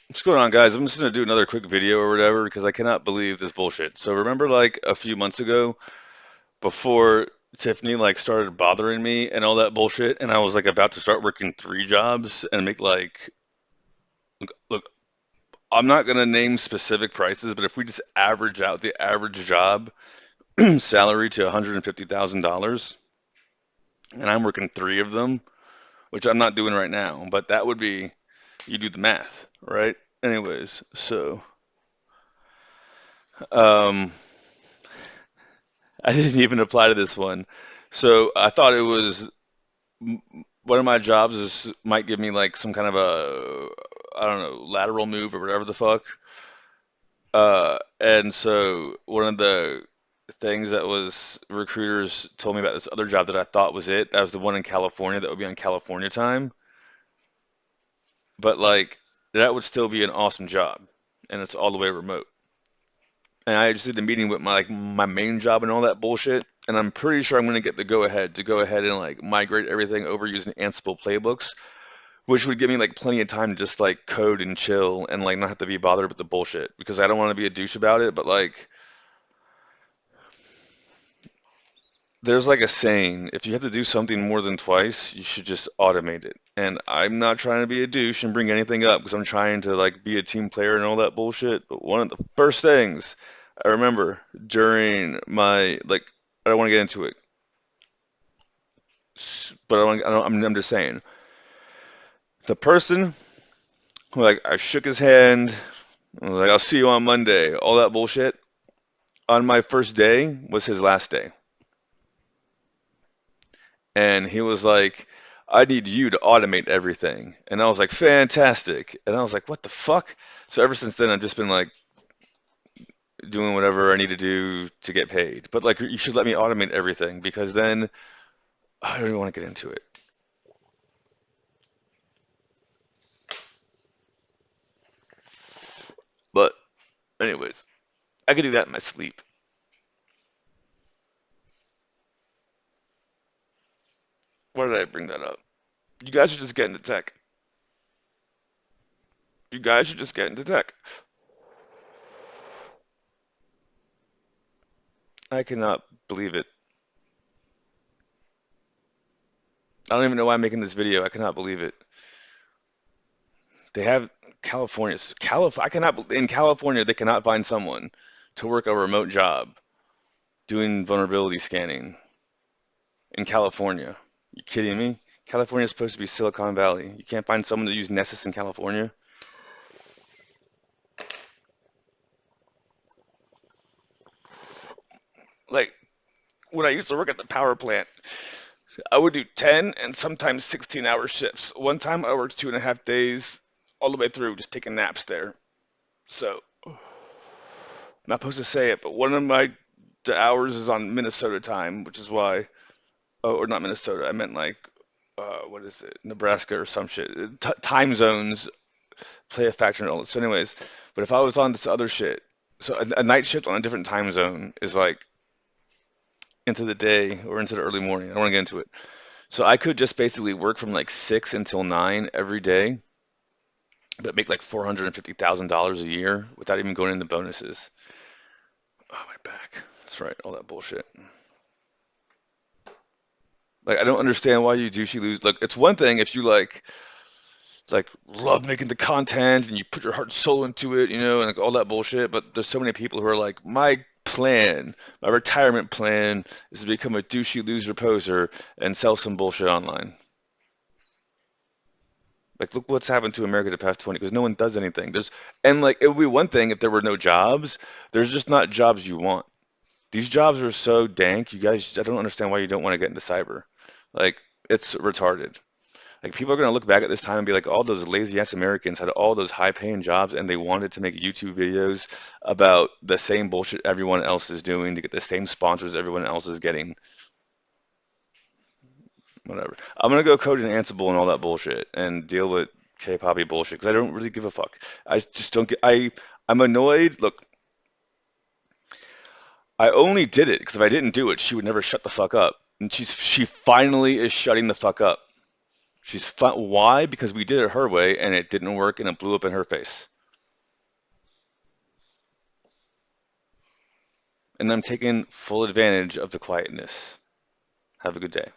What's going on, guys? I'm just gonna do another quick video or whatever because I cannot believe this bullshit. So remember, like a few months ago, before Tiffany like started bothering me and all that bullshit, and I was like about to start working three jobs and make like, look, I'm not gonna name specific prices, but if we just average out the average job salary to $150,000, and I'm working three of them, which I'm not doing right now, but that would be, you do the math, right? Anyways, so um, I didn't even apply to this one. So I thought it was one of my jobs is might give me like some kind of a, I don't know, lateral move or whatever the fuck. And so one of the things that was recruiters told me about this other job that I thought was it. That was the one in California that would be on California time. But like that would still be an awesome job, and it's all the way remote. And I just did a meeting with my main job and all that bullshit. And I'm pretty sure I'm going to get the go ahead to go ahead and like migrate everything over using Ansible playbooks, which would give me like plenty of time to just like code and chill and like not have to be bothered with the bullshit because I don't want to be a douche about it. But like, there's like a saying, if you have to do something more than twice, you should just automate it. And I'm not trying to be a douche and bring anything up because I'm trying to like be a team player and all that bullshit. But one of the first things I remember during my like, I don't want to get into it, but I'm just saying, the person who like I shook his hand, I was like, I'll see you on Monday, all that bullshit. On my first day was his last day. And he was like, I need you to automate everything. And I was like, fantastic. And I was like, what the fuck? So ever since then, I've just been like doing whatever I need to do to get paid. But like, you should let me automate everything because then I don't even want to get into it. But anyways, I could do that in my sleep. Why did I bring that up? You guys should just get into tech. You guys should just get into tech. I cannot believe it. I don't even know why I'm making this video. I cannot believe it. They have California. I cannot in California they cannot find someone to work a remote job doing vulnerability scanning in California. You kidding me? California is supposed to be Silicon Valley. You can't find someone to use Nessus in California? Like when I used to work at the power plant, I would do 10 and sometimes 16-hour shifts. One time I worked 2.5 days all the way through just taking naps there. So I'm not supposed to say it, but one of my the hours is on Minnesota time, which is why, oh, or not Minnesota, I meant like, what is it, Nebraska or some shit. Time zones play a factor in all this. So anyways, but if I was on this other shit, so a night shift on a different time zone is like into the day or into the early morning. I don't want to get into it. So I could just basically work from like 6 until 9 every day, but make like $450,000 a year without even going into bonuses. Oh, my back. That's right, all that bullshit. Like I don't understand why you douchey lose. Like it's one thing if you like love making the content and you put your heart and soul into it, and like all that bullshit. But there's so many people who are like, my plan, my retirement plan is to become a douchey loser poser and sell some bullshit online. Like look what's happened to America the past 20 because no one does anything. And like it would be one thing if there were no jobs. There's just not jobs you want. These jobs are so dank. You guys, I don't understand why you don't want to get into cyber. Like it's retarded. Like people are gonna look back at this time and be like, all those lazy ass Americans had all those high paying jobs and they wanted to make YouTube videos about the same bullshit everyone else is doing to get the same sponsors everyone else is getting. Whatever. I'm gonna go code in Ansible and all that bullshit and deal with K-poppy bullshit because I don't really give a fuck. I just don't get. I'm annoyed. Look, I only did it because if I didn't do it, she would never shut the fuck up. And she finally is shutting the fuck up. Why? Because we did it her way and it didn't work and it blew up in her face. and I'm taking full advantage of the quietness. Have a good day.